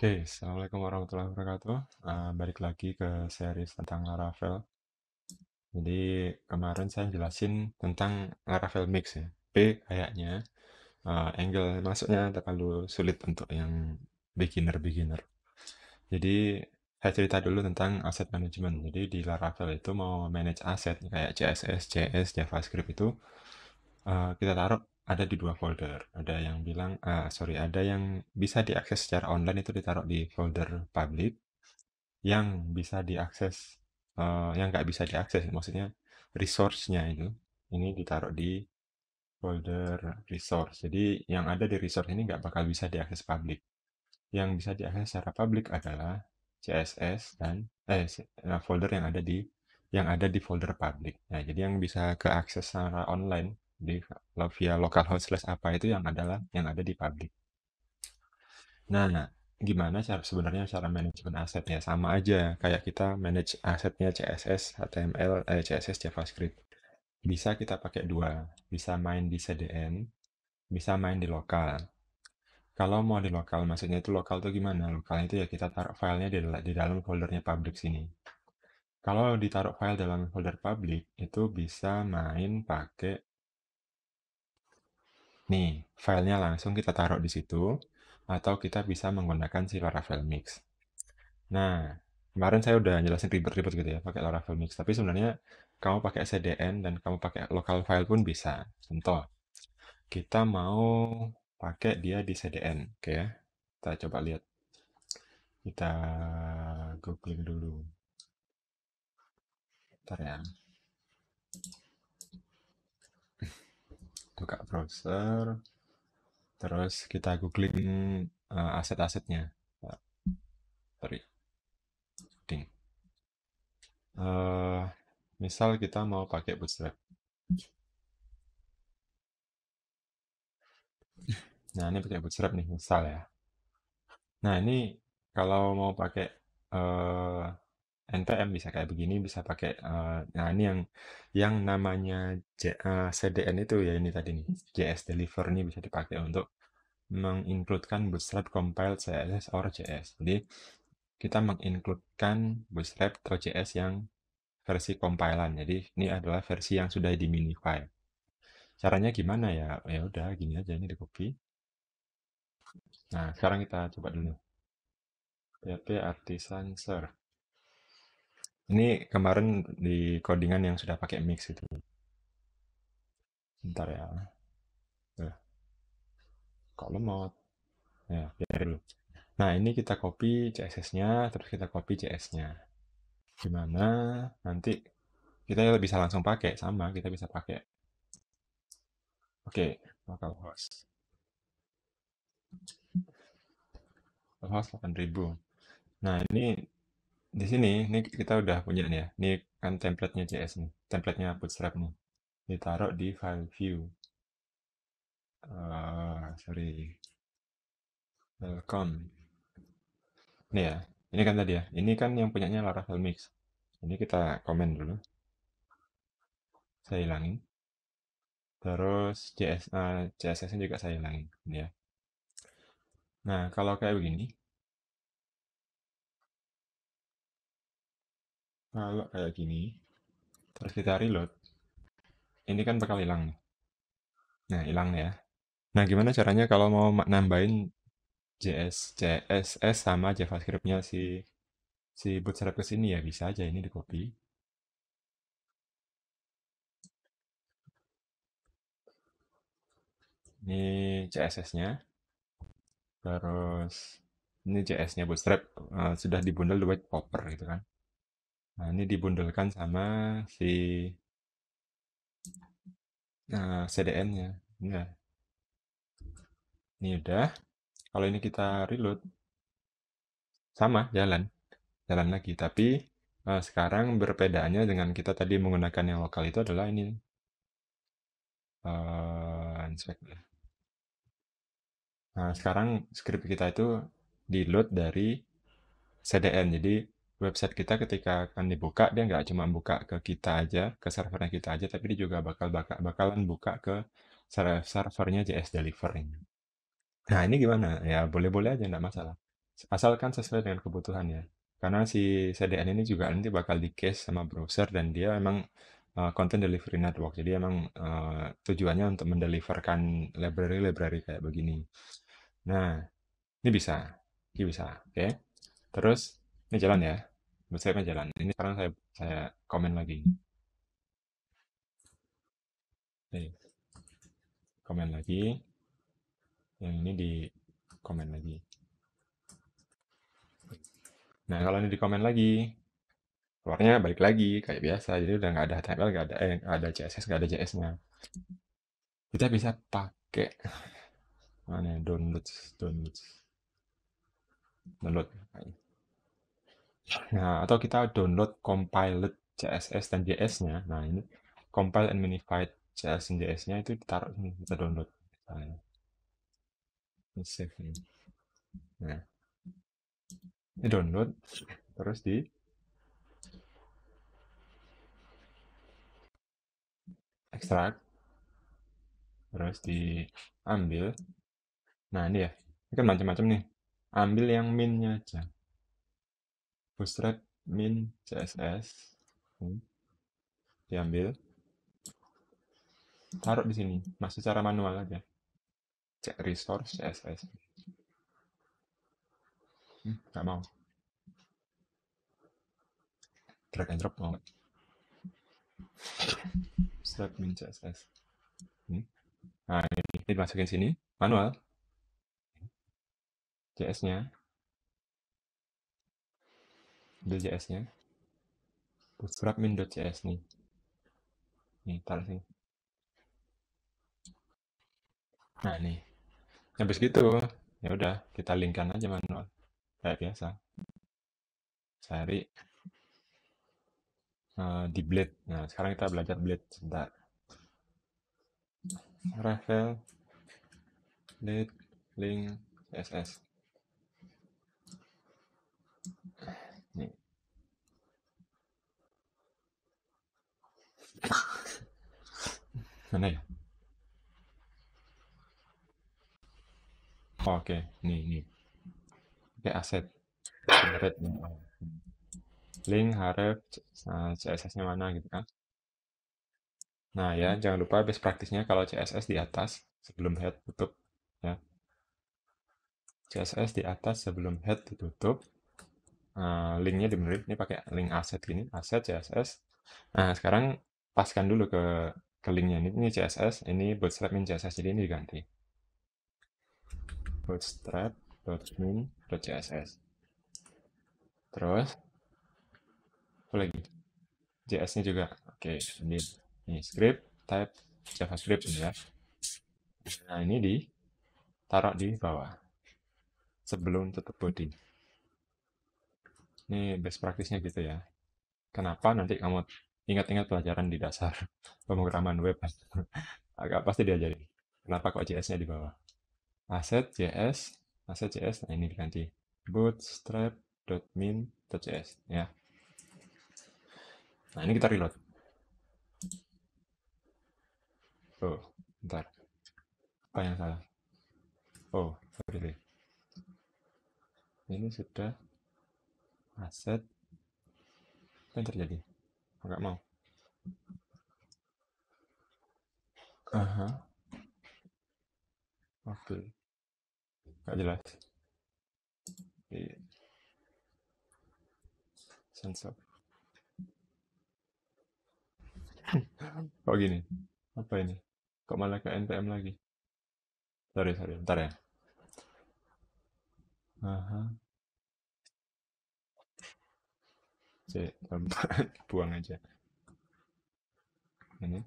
Oke, Assalamualaikum warahmatullahi wabarakatuh. Balik lagi ke series tentang Laravel. Jadi kemarin saya jelasin tentang Laravel Mix ya. Tapi kayaknya angle masuknya terlalu sulit untuk yang beginner-beginner. Jadi saya cerita dulu tentang asset management. Jadi di Laravel itu mau manage aset kayak CSS, JS, JavaScript itu kita taruh ada di dua folder. Ada yang bilang, ada yang bisa diakses secara online itu ditaruh di folder public, yang bisa diakses, yang nggak bisa diakses, maksudnya resource-nya itu, ini ditaruh di folder resource. Jadi yang ada di resource ini nggak bakal bisa diakses publik. Yang bisa diakses secara publik adalah CSS dan folder yang ada di folder publik. Nah, jadi yang bisa keakses secara online di via localhost slash apa itu yang ada di publik. Nah, gimana sebenarnya cara manajemen asetnya? Sama aja kayak kita manage asetnya CSS, HTML, CSS, JavaScript. Bisa kita pakai dua, bisa main di CDN, bisa main di lokal. Kalau mau di lokal, maksudnya itu lokal tuh gimana? Lokal itu ya kita taruh filenya di dalam foldernya public sini. Kalau ditaruh file dalam folder public, itu bisa main pakai nih, filenya langsung kita taruh di situ, atau kita bisa menggunakan si Laravel Mix. Nah, kemarin saya udah jelasin ribet-ribet gitu ya, pakai Laravel Mix. Tapi sebenarnya kamu pakai CDN dan kamu pakai local file pun bisa. Contoh, kita mau pakai dia di CDN, oke ya. Kita coba lihat. Kita googling dulu. Bentar ya. Buka browser, terus kita googling aset-asetnya. Sorry, ding. Eh, misal kita mau pakai Bootstrap. Nah, ini pakai Bootstrap nih, misal ya. Nah, ini kalau mau pakai eh, NPM bisa kayak begini, bisa pakai nah ini yang namanya CDN itu ya ini tadi nih, JS Deliver ini bisa dipakai untuk mengincludekan Bootstrap compile CSS or JS. Jadi kita mengincludekan Bootstrap atau JS yang versi compilan. Jadi ini adalah versi yang sudah di minify. Caranya gimana ya? Ya udah gini aja ini di copy. Nah, sekarang kita coba dulu. PHP Artisan Serve. Ini kemarin di codingan yang sudah pakai mix itu. Bentar ya. Kok lemot? Ya, biarin dulu. Nah, ini kita copy CSS-nya, terus kita copy JS-nya. Gimana? Nanti kita bisa langsung pakai, sama kita bisa pakai. Oke, localhost. Localhost 8000. Nah, di sini, ini kita udah punya nih ya. Ini kan template-nya JS nih. Template-nya Bootstrap nih. Ditaruh di file view. Sorry. Welcome. Ini ya. Ini kan tadi ya. Ini kan yang punyanya Laravel Mix. Ini kita komen dulu. Saya hilangin. Terus CSS-nya juga saya hilangin. Ya. Nah, kalau kayak begini. Kalau kayak gini. Terus kita reload. Ini kan bakal hilang nih. Nah, hilang nih ya. Nah, gimana caranya kalau mau nambahin CSS sama JavaScript-nya si Bootstrap ke sini ya bisa aja ini di copy. Ini CSS-nya. Terus ini JS-nya Bootstrap sudah dibundle di white paper gitu kan. Nah, ini dibundelkan sama si CDN-nya. Nah, ini udah. Kalau ini kita reload, sama jalan lagi. Tapi sekarang berbedaannya dengan kita tadi menggunakan yang lokal itu adalah ini. Inspect. Nah, sekarang script kita itu di load dari CDN. Jadi website kita ketika akan dibuka, dia nggak cuma buka ke kita aja, ke servernya kita aja, tapi dia juga bakalan buka ke servernya JS Deliver ini. Nah, ini gimana? Ya boleh-boleh aja, nggak masalah. Asalkan sesuai dengan kebutuhan ya. Karena si CDN ini juga nanti bakal di case sama browser dan dia emang content delivery network. Jadi emang tujuannya untuk mendeliverkan library-library kayak begini. Nah, ini bisa. Ini bisa. Oke. Terus ini jalan ya. Website-nya jalan. Ini sekarang saya komen lagi. Nih, komen lagi. Yang ini di komen lagi. Nah, kalau ini di komen lagi, keluarnya balik lagi kayak biasa. Jadi udah nggak ada HTML, nggak ada CSS, nggak ada JS-nya. Kita bisa pakai mana ya, download. Nah, atau kita download compiled CSS dan JS-nya. Nah, ini compile and minified CSS dan JS-nya itu ditaruh sini, kita download. Nah, ini save ini. Nah, ini download, terus di ekstrak, terus diambil. Nah, ini ya, ini kan macam-macam nih. Ambil yang min-nya aja. Bootstrap min CSS. Diambil, taruh di sini. Masih secara manual aja. Cek resource CSS. Nggak mau. Drag and drop mau. Bootstrap min CSS. Nah, ini dimasukin sini. Manual. JS-nya. Ambil JS-nya. Bootstrap min.js nih. Nih, taruh sini. Nah, nih. Habis gitu, ya udah kita linkkan aja manual. Kayak biasa. Cari di Blade. Nah, sekarang kita belajar Blade sebentar. Ravel, Blade, link, CSS. Nih. Mana ya? Oh, oke, nih. Oke, aset. Generate. Link, href, CSS-nya mana gitu kan. Nah ya, jangan lupa best practice-nya kalau CSS di atas sebelum head tutup. Ya. CSS di atas sebelum head ditutup. Linknya dibenerin, ini pakai link asset gini, asset CSS. Nah, sekarang paskan dulu ke linknya. Ini CSS, ini bootstrap min CSS, jadi ini diganti. Bootstrap.min.css. Terus, apa lagi? JS-nya juga. Oke, ini script, type JavaScript ini ya. Nah, ini ditaruh di bawah sebelum tutup body. Ini best practice-nya gitu ya. Kenapa nanti kamu ingat-ingat pelajaran di dasar pemrograman web agak pasti diajarin. Kenapa kok JS-nya di bawah? Asset JS, nah ini diganti bootstrap.min.js ya. Nah ini kita reload. Oh, bentar. Apa yang salah? Oh, sorry. Ini sudah asset. Apa yang terjadi? Enggak mau. Aha, oke. Enggak jelas. Di sensor. Kok gini? Apa ini? Kok malah ke npm lagi? Sorry, bentar ya. Aha, buang aja. Ini.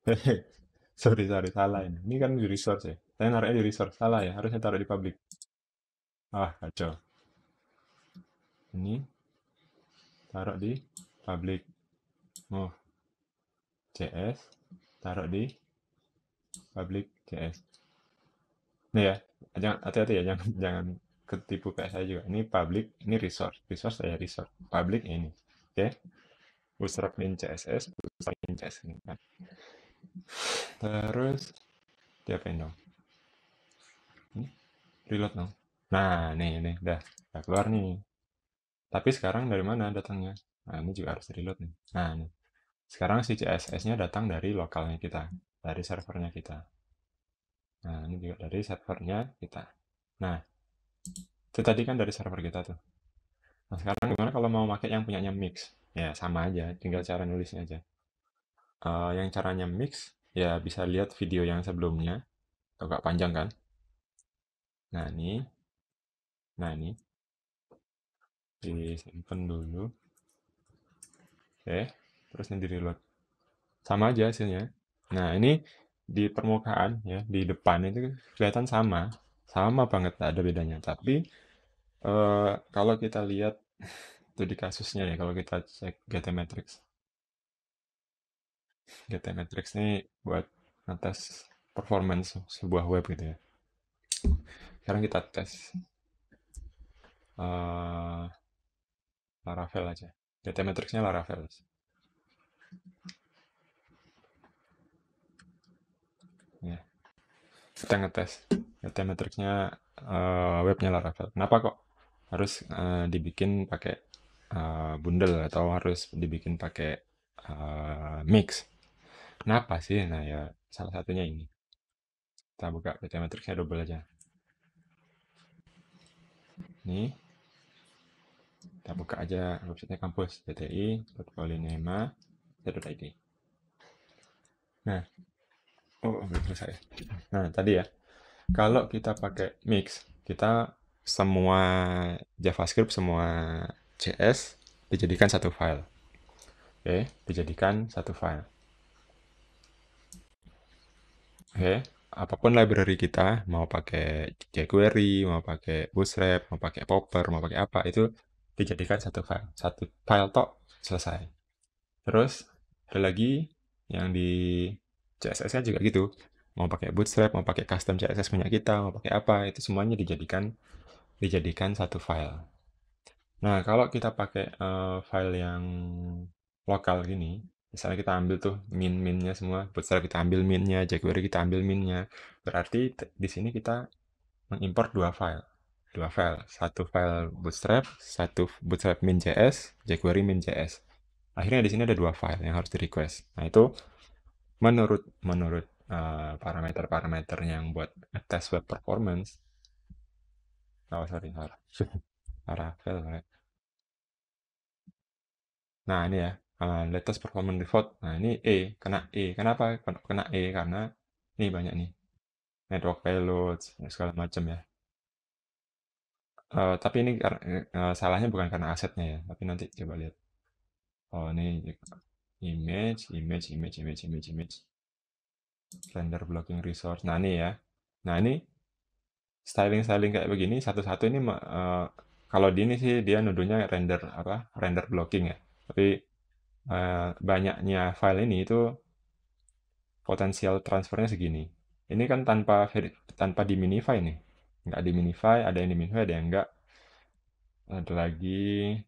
Hehe. Sorry, salah ini. Ini kan di resource ya. Saya naruhnya di resource, salah ya. Harusnya taruh di public. Ah, kacau. Ini taruh di public. Oh, CS taruh di public CS. Nih ya, jangan hati-hati ya, jangan jangan ketipu kayak saya juga. Ini public, ini resource. Resource saya resource. Public ini. Oke. bootstrap min CSS, bootstrap min CSS. Nah, terus diapain dong? Ini reload dong. Nah, nih, udah keluar nih. Tapi sekarang dari mana datangnya? Nah, ini juga harus reload nih. Nah, nih. Sekarang si CSS-nya datang dari lokalnya kita, dari servernya kita. Nah, ini juga dari servernya kita. Nah, itu tadi kan dari server kita tuh. Nah, sekarang gimana kalau mau pakai yang punyanya Mix? Ya, sama aja, tinggal cara nulisnya aja. Yang caranya Mix, ya bisa lihat video yang sebelumnya, agak panjang kan? Nah, ini disimpan dulu. Oke, terus nanti reload. Sama aja hasilnya. Nah, ini di permukaan ya, di depan itu kelihatan sama. Sama banget, tak ada bedanya. Tapi kalau kita lihat itu di kasusnya ya, kalau kita cek GTmetrix. GTmetrix ini buat ngetes performance sebuah web gitu ya. Sekarang kita tes eh Laravel aja. GTmetrix-nya Laravel. Ya, kita ngetes GTmetrix-nya webnya Laravel. Kenapa kok harus dibikin pakai bundle atau harus dibikin pakai mix? Kenapa sih? Nah ya salah satunya ini. Kita buka GTmetrix-nya double aja. Nih, kita buka aja website kampus dti.polinema.id. Nah, belum selesai. Nah, tadi ya, kalau kita pakai mix, kita semua JavaScript, semua JS dijadikan satu file. Oke, dijadikan satu file. Oke, apapun library kita, mau pakai jQuery, mau pakai Bootstrap, mau pakai Popper, mau pakai apa, itu dijadikan satu file. Satu file tok, selesai. Terus, ada lagi yang di CSS-nya juga gitu. Mau pakai Bootstrap, mau pakai custom CSS punya kita, mau pakai apa, itu semuanya dijadikan satu file. Nah, kalau kita pakai file yang lokal gini, misalnya kita ambil tuh min-minnya semua, Bootstrap kita ambil minnya, jQuery kita ambil minnya, berarti di sini kita mengimport dua file, satu file Bootstrap, satu Bootstrap min.js, jQuery min.js. Akhirnya di sini ada dua file yang harus di request. Nah itu menurut parameter-parameter yang buat tes web performance. Oh sorry, salah. Laravel, right? Nah, ini ya, latest performance report. Nah, ini kena E. Kenapa kena E? Karena ini banyak nih, network payloads, segala macam ya. Tapi ini salahnya bukan karena asetnya ya, tapi nanti coba lihat. Oh, ini image, render blocking resource. Nah, ini ya. Nah, ini styling-styling kayak begini satu-satu ini kalau di ini sih dia nuduhnya render apa? Render blocking ya. Tapi banyaknya file ini itu potensial transfernya segini. Ini kan tanpa diminify nih. Nggak diminify, ada yang diminify, ada yang enggak. Ada lagi,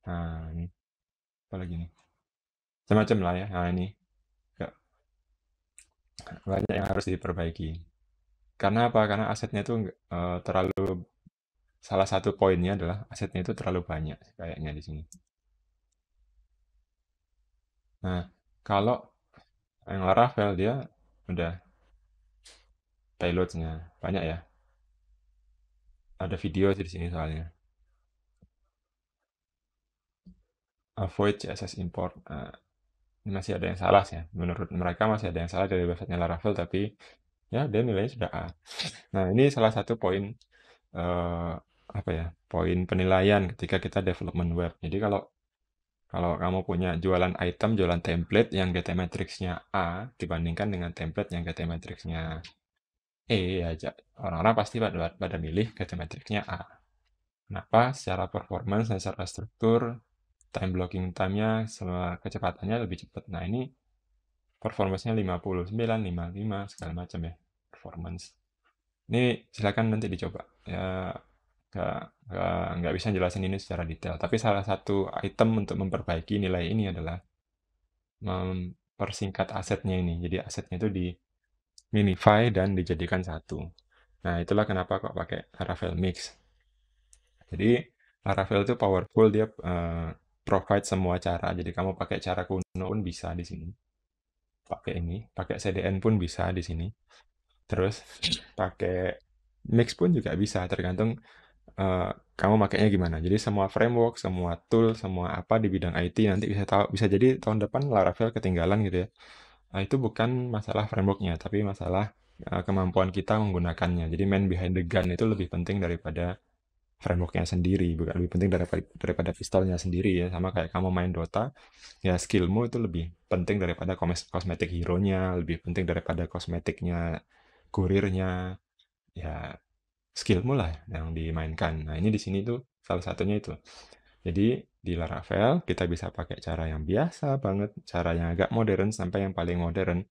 nah ini, apa lagi nih? Macam-macam lah ya. Nah ini, nggak, banyak yang harus diperbaiki. Karena apa? Karena asetnya itu terlalu, salah satu poinnya adalah asetnya itu terlalu banyak kayaknya di sini. Nah, kalau yang Laravel dia udah payloadsnya banyak ya. Ada video di sini soalnya. Avoid CSS import. Ini masih ada yang salah sih ya. Menurut mereka masih ada yang salah dari websitenya Laravel, tapi ya dia nilainya sudah A. Nah, ini salah satu poin eh, apa ya? Poin penilaian ketika kita development web. Jadi kalau kalau kamu punya jualan item, jualan template yang GTmetrix-nya A dibandingkan dengan template yang GTmetrix-nya E aja, orang-orang pasti pada milih GTmetrix-nya A. Kenapa? Secara performance dan secara struktur, time blocking time-nya, sama kecepatannya lebih cepat. Nah, ini performance-nya 59, 55, segala macam ya, performance. Ini silakan nanti dicoba. Ya, nggak bisa jelasin ini secara detail. Tapi salah satu item untuk memperbaiki nilai ini adalah mempersingkat asetnya ini. Jadi asetnya itu di minify dan dijadikan satu. Nah, itulah kenapa kok pakai Laravel Mix. Jadi Laravel itu powerful, dia provide semua cara. Jadi kamu pakai cara kuno pun bisa di sini. Pakai ini, pakai CDN pun bisa di sini. Terus pakai Mix pun juga bisa, tergantung kamu makainya gimana. Jadi semua framework, semua tool, semua apa di bidang IT nanti bisa tahu, bisa jadi tahun depan Laravel ketinggalan gitu ya. Nah, itu bukan masalah frameworknya, tapi masalah kemampuan kita menggunakannya. Jadi man behind the gun itu lebih penting daripada frameworknya sendiri, bukan lebih penting daripada pistolnya sendiri ya. Sama kayak kamu main Dota, ya skillmu itu lebih penting daripada kosmetik hero-nya, lebih penting daripada kosmetiknya, kurirnya, ya skillmu lah yang dimainkan. Nah, ini di sini tuh salah satunya itu. Jadi di Laravel kita bisa pakai cara yang biasa banget, cara yang agak modern sampai yang paling modern,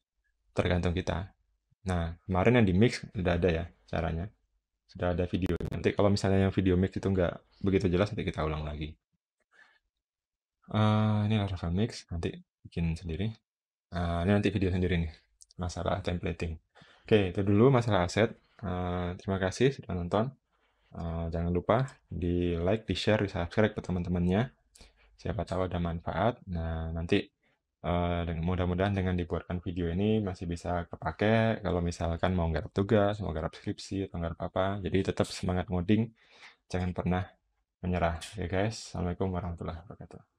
tergantung kita. Nah, kemarin yang di mix sudah ada ya caranya, sudah ada video. Nanti kalau misalnya yang video mix itu nggak begitu jelas, nanti kita ulang lagi. Ini Laravel mix, nanti bikin sendiri. Ini nanti video sendiri nih, masalah templating. Oke, itu dulu masalah aset. Terima kasih sudah nonton. Jangan lupa di like, di share, di subscribe ke teman-temannya. Siapa tahu ada manfaat. Nah, nanti mudah-mudahan dengan dibuatkan video ini masih bisa kepake kalau misalkan mau garap tugas, mau garap skripsi, atau garap apa. Jadi tetap semangat ngoding, jangan pernah menyerah. Oke guys, Assalamualaikum warahmatullahi wabarakatuh.